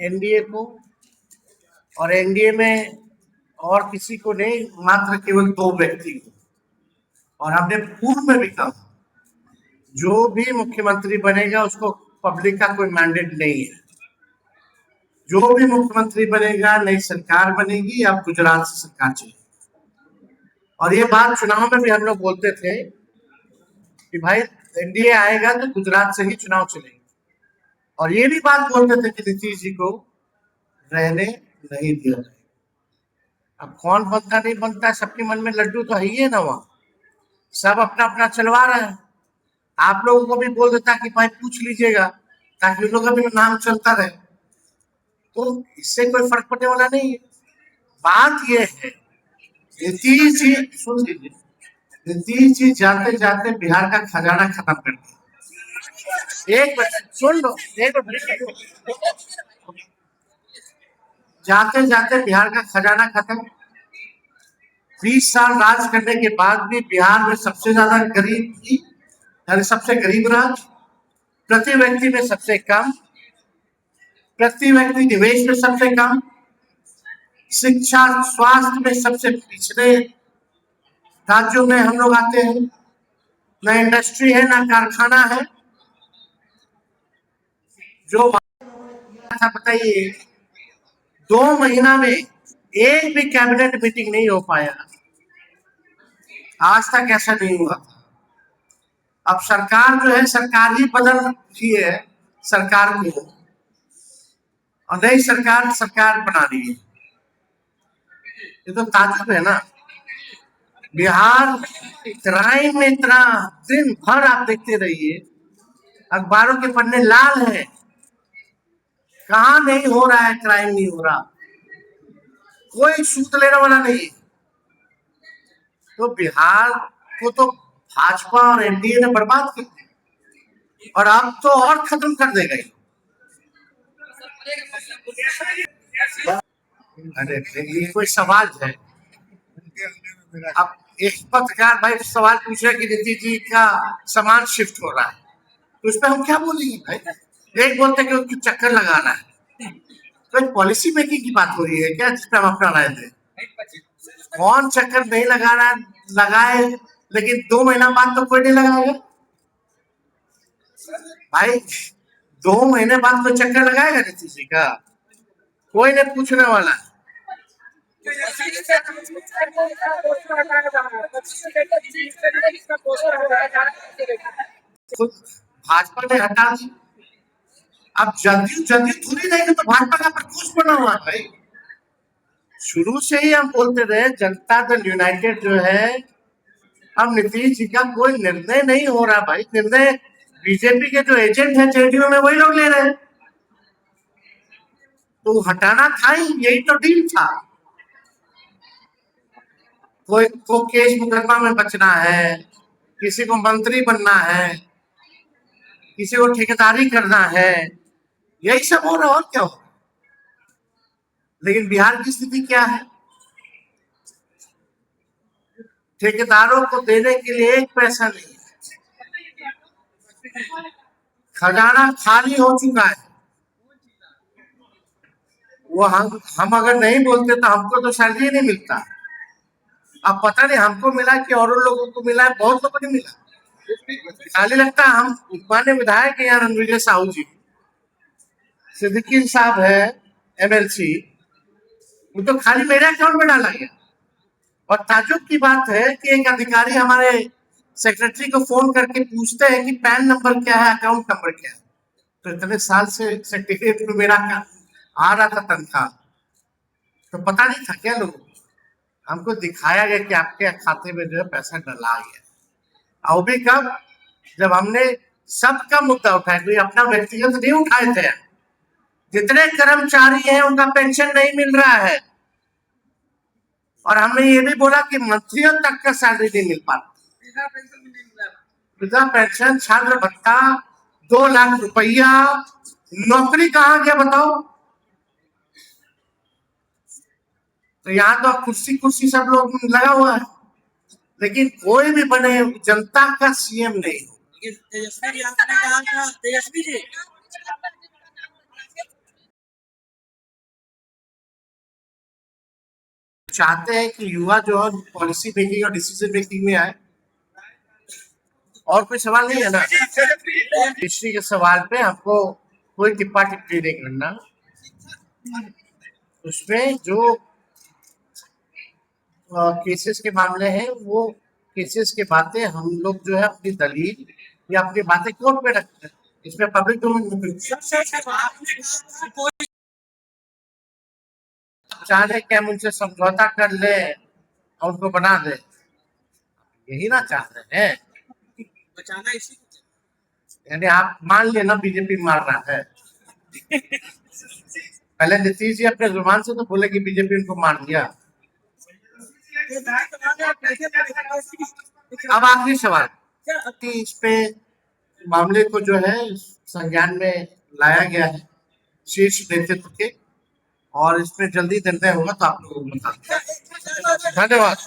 NDA को, और NDA में और किसी को नहीं, मात्र केवल 2 व्यक्ति को। और हमने पूर्व में भी कहा, जो भी मुख्यमंत्री बनेगा उसको पब्लिक का कोई मैंडेट नहीं है। जो भी मुख्यमंत्री बनेगा, नई सरकार बनेगी, अब गुजरात से सरकार चलेगी। और ये बात चुनाव में भी हम लोग बोलते थे कि भाई एनडीए आएगा तो गुजरात से ही चुनाव चलेगा। और ये भी बात बोलते थे कि नीतीश जी को रहने नहीं दिया जाएगा। अब कौन बनता नहीं बनता, सबके मन में लड्डू तो है ही है ना, वहां सब अपना अपना चलवा रहे हैं। आप लोगों को भी बोल देता कि भाई पूछ लीजिएगा, ताकि उन लोगों का भी नाम चलता रहे। तो इससे कोई फर्क पड़ने वाला नहीं है। बात यह है, नीतीश जी, सुन लीजिए, नीतीश जी जाते जाते बिहार का खजाना खत्म कर दिया। एक मिनट सुन लो, एक मिनट। जाते जाते बिहार का खजाना खत्म। 20 साल राज करने के बाद भी बिहार में सबसे ज्यादा गरीब थी, यानी सबसे गरीब राज्य, प्रति व्यक्ति में सबसे कम, प्रति व्यक्ति निवेश में सबसे कम, शिक्षा स्वास्थ्य में सबसे पिछड़े राज्यों में हम लोग आते हैं। ना इंडस्ट्री है, ना कारखाना है। जो था बताइए, 2 महीना में एक भी कैबिनेट मीटिंग नहीं हो पाया, आज तक ऐसा नहीं हुआ। अब सरकार जो है, सरकार ही बदल रही है सरकार को, और नई सरकार बना रही है। ये तो ताजुब है ना। बिहार क्राइम में इतना, दिन भर आप देखते रहिए, अखबारों के पन्ने लाल है, कहां नहीं हो रहा है, क्राइम नहीं हो रहा, कोई सूद लेने वाला नहीं। तो बिहार को तो भाजपा और एनडीए ने बर्बाद कर दिया, और अब तो और खत्म कर देगा। अरे ये कोई सवाल है? अब एक पत्रकार भाई सवाल पूछ रहा है कि नीतीश जी का सामान शिफ्ट हो रहा है, तो उस पर हम क्या बोलेंगे भाई? एक बोलते कि उसकी चक्कर लगाना है, तो पॉलिसी मेकिंग की बात हो रही है क्या, जिस पर हम अपना राय दें? कौन चक्कर नहीं लगा रहा, लगाए, लेकिन 2 महीना बाद तो कोई नहीं लगाएगा भाई। 2 महीने बाद कोई चक्कर लगाएगा नीतीश जी का? कोई नहीं पूछने वाला। भाजपा ने हटा दी, अब जदयू थोड़ी रहेगी, तो भाजपा का प्रकोष्ठ बना हुआ है भाई। शुरू से ही हम बोलते रहे, जनता दल यूनाइटेड जो है, अब नीतीश जी का कोई निर्णय नहीं हो रहा भाई। निर्णय बीजेपी के जो एजेंट है जेडीयू में, वही लोग ले रहे हैं। तो हटाना था ही, यही तो डील था। कोई को केस मुकदमा में बचना है, किसी को मंत्री बनना है, किसी को ठेकेदारी करना है, यही सब हो रहा, और क्या हो। लेकिन बिहार की स्थिति क्या है? ठेकेदारों को देने के लिए एक पैसा नहीं, खजाना खाली हो चुका है। वो हम अगर नहीं बोलते तो हमको तो सैलरी नहीं मिलता। अब पता नहीं हमको मिला कि और लोगों को मिला है, बहुत लोगों को मिला। खाली लगता है हम माने विधायक है यहाँ रणविजय साहू जी, सिद्दीकी साहब है एमएलसी, वो तो खाली मेरे अकाउंट में डाला गया। और ताजुब की बात है कि एक अधिकारी हमारे सेक्रेटरी को फोन करके पूछते हैं कि पैन नंबर क्या है, अकाउंट नंबर क्या है। तो इतने साल से सेक्रेटरीट में मेरा आ रहा था तनख्वाह, तो पता नहीं था क्या लोगों को? हमको दिखाया गया कि आपके खाते में जो है पैसा डला गया। और भी कब, जब हमने सबका मुद्दा उठाया, कोई अपना व्यक्तिगत नहीं उठाए थे। जितने कर्मचारी हैं उनका पेंशन नहीं मिल रहा है, और हमने ये भी बोला कि मंत्रियों तक का सैलरी नहीं मिल पा रहा। वृद्धा पेंशन, छात्र भत्ता, 2 लाख रुपया, नौकरी कहाँ गया बताओ? तो यहाँ तो कुर्सी कुर्सी सब लोग लगा हुआ है, लेकिन कोई भी बने जनता का सीएम नहीं। तेजस्वी जी आपने कहा था, तेजस्वी जी चाहते हैं कि युवा जो है पॉलिसी मेकिंग और डिसीजन मेकिंग में आए। और कोई सवाल नहीं है ना? हिस्ट्री के सवाल पे हमको कोई टिप्पा टिप्पणी नहीं करना। उसमें जो केसेस के मामले हैं वो केसेस के बातें हम लोग जो है अपनी दलील या अपनी बातें कोर्ट में रखते हैं, इसमें पब्लिक डोमेन में चाह रहे कि हम उनसे समझौता कर ले और उनको बना दे, यही ना चाह रहे हैं। बचाना इसी यानी आप मान लेना बीजेपी मार रहा है। पहले नीतीश जी अपने जुबान से तो बोले कि बीजेपी उनको मार दिया। अब आखिरी सवाल, इस पे मामले को जो है संज्ञान में लाया गया है शीर्ष नेतृत्व के, और इसमें जल्दी निर्णय होगा तो आप लोगों को बता दें। धन्यवाद।